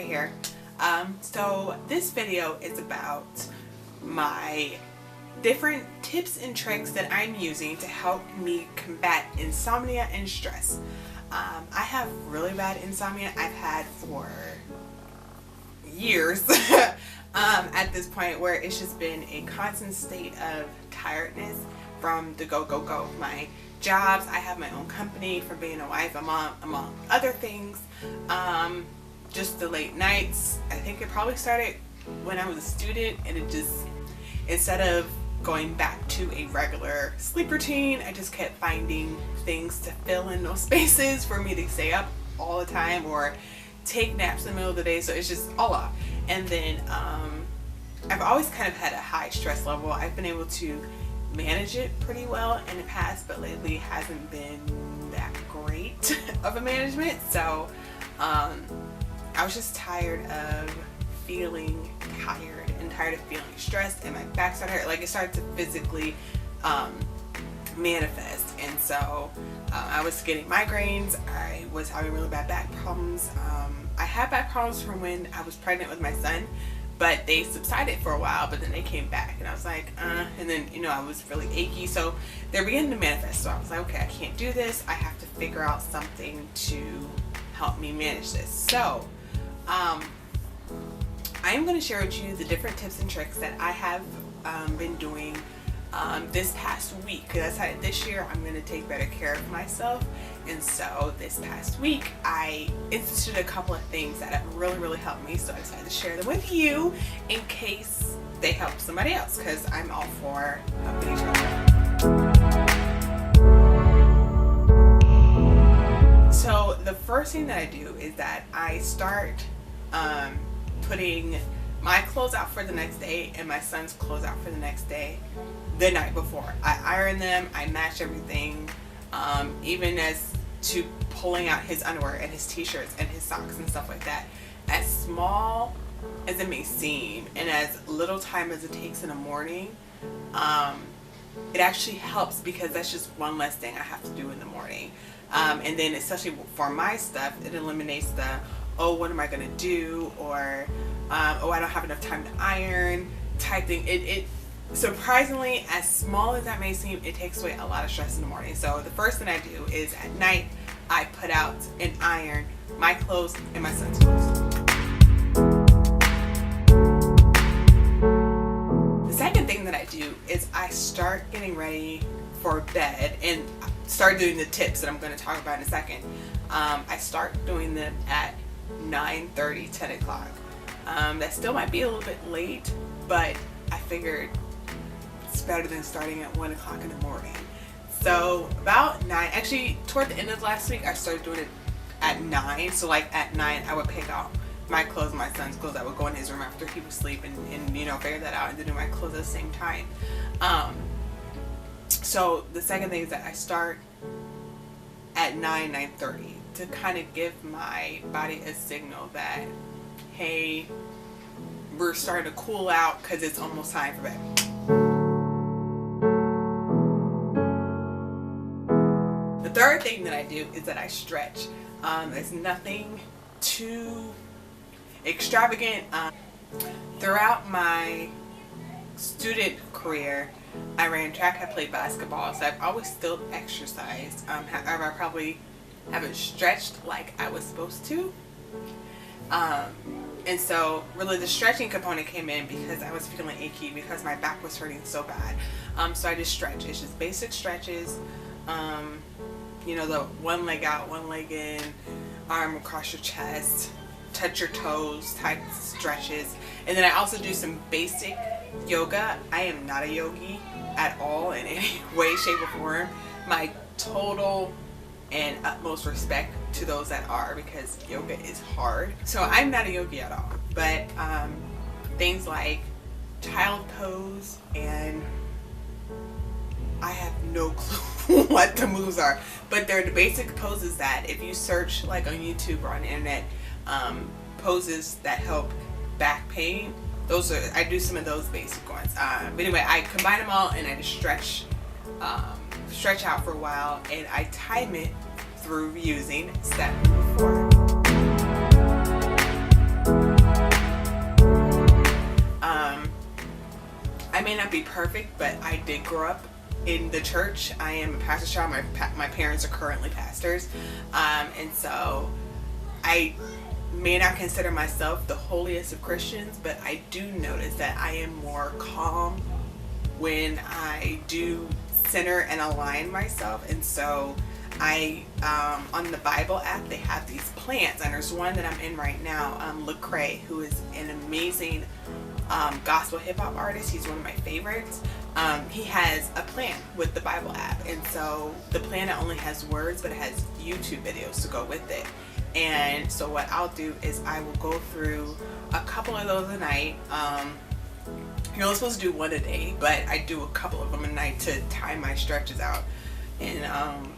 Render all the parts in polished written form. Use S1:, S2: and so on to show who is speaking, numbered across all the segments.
S1: right here. So this video is about my different tips and tricks that I'm using to help me combat insomnia and stress. I have really bad insomnia. I've had for years at this point, where it's just been a constant state of tiredness from the go of my jobs. I have my own company, from being a wife, a mom, among other things. Just the late nights. I think it probably started when I was a student, and it just, instead of going back to a regular sleep routine, I just kept finding things to fill in those spaces for me to stay up all the time or take naps in the middle of the day. So it's just all off. And then I've always kind of had a high stress level. I've been able to manage it pretty well in the past, but lately it hasn't been that great of a management. So I was just tired of feeling tired and tired of feeling stressed, and my back started hurt. Like, it started to physically manifest. And so I was getting migraines. I was having really bad back problems. I had back problems from when I was pregnant with my son, but they subsided for a while, but then they came back, and I was like, and then, you know, I was really achy. So they're beginning to manifest. So I was like, okay, I can't do this. I have to figure out something to help me manage this. So I am going to share with you the different tips and tricks that I have been doing this past week, because I decided this year I'm going to take better care of myself. And so this past week I instituted a couple of things that have really helped me, so I decided to share them with you in case they help somebody else, because I'm all for helping each other. So the first thing that I do is that I start putting my clothes out for the next day and my son's clothes out for the next day the night before. I iron them, I match everything, even as to pulling out his underwear and his t-shirts and his socks and stuff like that. As small as it may seem, and as little time as it takes in the morning, it actually helps, because that's just one less thing I have to do in the morning. And then especially for my stuff, it eliminates the, oh, what am I going to do? Or, oh, I don't have enough time to iron type thing. It surprisingly, as small as that may seem, it takes away a lot of stress in the morning. So the first thing I do is at night, I put out and iron my clothes and my son's clothes. The second thing that I do is I start getting ready for bed, and start doing the tips that I'm going to talk about in a second. I start doing them at 9:30, 10 o'clock. That still might be a little bit late, but I figured it's better than starting at 1 o'clock in the morning. So about 9, actually toward the end of last week, I started doing it at 9. So like at 9, I would pick out my clothes and my son's clothes. I would go in his room after he was asleep and you know, figure that out, and then do my clothes at the same time. So the second thing is that I start at 9:30 to kind of give my body a signal that, hey, we're starting to cool out because it's almost time for bed. The third thing that I do is that I stretch. It's nothing too extravagant. Throughout my student career, I ran track, I played basketball, so I've always still exercised. However, I probably haven't stretched like I was supposed to. And so really the stretching component came in because I was feeling achy because my back was hurting so bad. So I just stretch. It's just basic stretches. You know, the one leg out, one leg in, arm across your chest, touch your toes type stretches. And then I also do some basic yoga. I am not a yogi at all in any way, shape, or form. My total and utmost respect to those that are, because yoga is hard. So I'm not a yogi at all. But things like child pose, and I have no clue what the moves are, but they're the basic poses that if you search like on YouTube or on the internet, poses that help back pain, those are, I do some of those basic ones. But anyway, I combine them all and I just stretch out for a while, and I time it through using step 4. may not be perfect, but I did grow up in the church. I am a pastor's child. My parents are currently pastors, and so I may not consider myself the holiest of Christians, but I do notice that I am more calm when I do center and align myself. And so I on the Bible app, they have these plants, and there's one that I'm in right now, Lecrae, who is an amazing gospel hip-hop artist. He's one of my favorites. He has a plan with the Bible app, and so the plan not only has words, but it has YouTube videos to go with it. And so what I'll do is I will go through a couple of those a night. You're only supposed to do one a day, but I do a couple of them a night to time my stretches out. And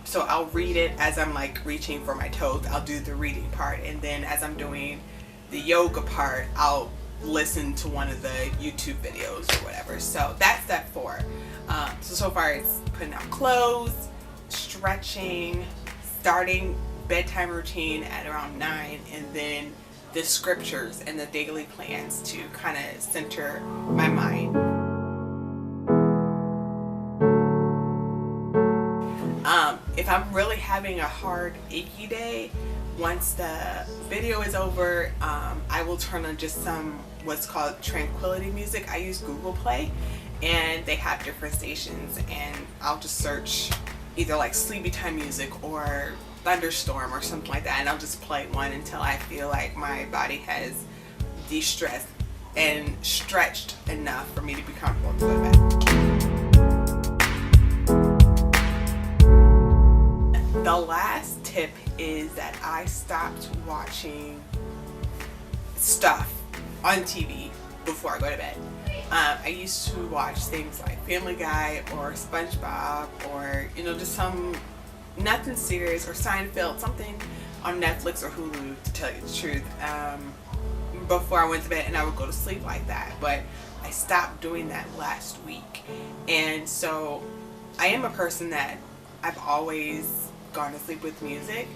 S1: so I'll read it as I'm like reaching for my toes. I'll do the reading part, and then as I'm doing the yoga part, I'll listen to one of the YouTube videos or whatever. So that's step 4. So far it's putting out clothes, stretching, starting bedtime routine at around 9, and then the scriptures and the daily plans to kind of center my mind. If I'm really having a hard, achy day, once the video is over, I will turn on just some what's called tranquility music. I use Google Play, and they have different stations, and I'll just search either like sleepy time music or thunderstorm or something like that, and I'll just play one until I feel like my body has de-stressed and stretched enough for me to be comfortable to go to bed. The last tip is that I stopped watching stuff on TV before I go to bed. I used to watch things like Family Guy or SpongeBob, or just nothing serious, or Seinfeld, something on Netflix or Hulu, to tell you the truth, before I went to bed, and I would go to sleep like that. But I stopped doing that last week, and so I am a person that I've always gone to sleep with music,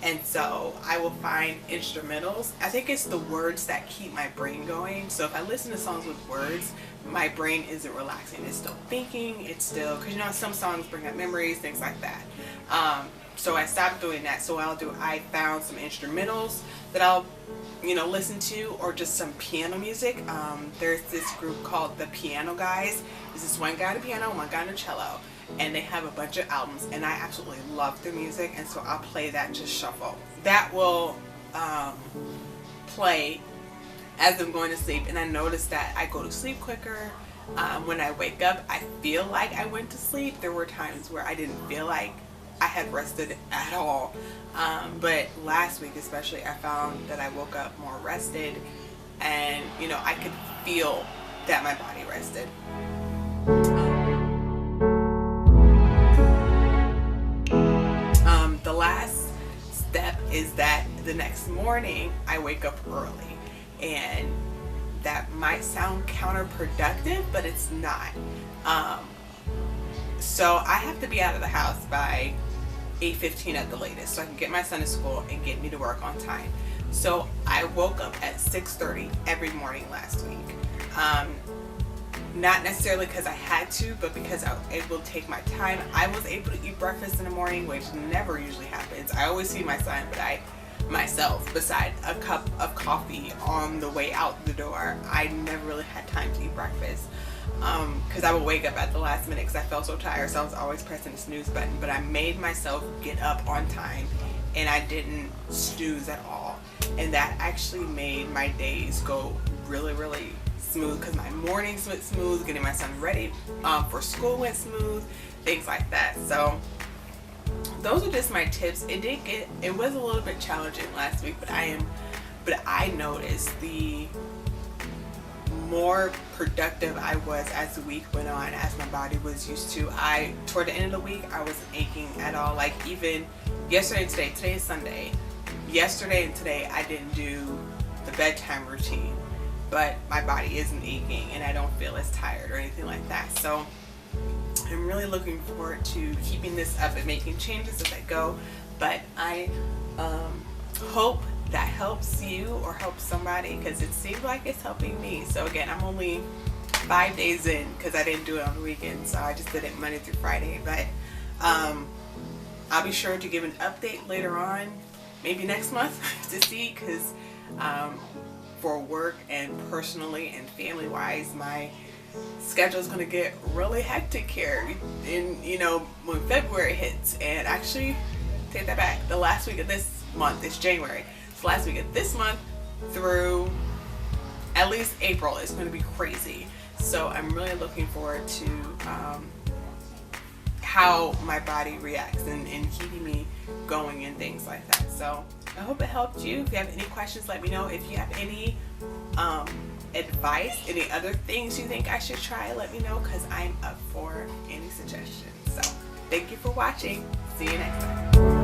S1: and so I will find instrumentals. I think it's the words that keep my brain going. So if I listen to songs with words, my brain isn't relaxing. It's still thinking. It's still, because some songs bring up memories, things like that. So I stopped doing that. So what I'll do, I found some instrumentals that I'll listen to, or just some piano music. There's this group called the Piano Guys. There's this one guy on the piano, one guy on the cello, and they have a bunch of albums, and I absolutely love their music, and so I'll play that and just shuffle. That will play as I'm going to sleep, and I notice that I go to sleep quicker. When I wake up, I feel like I went to sleep. There were times where I didn't feel like I had rested at all, but last week especially, I found that I woke up more rested, and I could feel that my body rested. The last step is that the next morning I wake up early, and that might sound counterproductive, but it's not. So I have to be out of the house by 8:15 at the latest, so I can get my son to school and get me to work on time. So I woke up at 6:30 every morning last week. Not necessarily because I had to, but because I was able to take my time. I was able to eat breakfast in the morning, which never usually happens. I always feed my son, but myself, beside a cup of coffee on the way out the door, I never really had time to eat breakfast. Because I would wake up at the last minute because I felt so tired, so I was always pressing the snooze button. But I made myself get up on time, and I didn't snooze at all, and that actually made my days go really, really smooth, because my mornings went smooth, getting my son ready for school went smooth, things like that. So those are just my tips. It was a little bit challenging last week, but I noticed the more productive I was as the week went on, as my body was used to. Toward the end of the week, I wasn't aching at all. Like even yesterday and today is Sunday. Yesterday and today I didn't do the bedtime routine, but my body isn't aching and I don't feel as tired or anything like that. So I'm really looking forward to keeping this up and making changes as I go. But I hope that helps you or helps somebody, because it seems like it's helping me. So again, I'm only 5 days in because I didn't do it on the weekend, so I just did it Monday through Friday. But I'll be sure to give an update later on, maybe next month, to see, because for work and personally and family wise, my schedule is going to get really hectic here in, you know, when February hits. And actually, take that back, the last week of this month, it's January, so last week of this month through at least April is going to be crazy. So I'm really looking forward to how my body reacts and keeping me going and things like that. So I hope it helped you. If you have any questions, let me know. If you have any advice, any other things you think I should try, let me know, because I'm up for any suggestions. So thank you for watching. See you next time.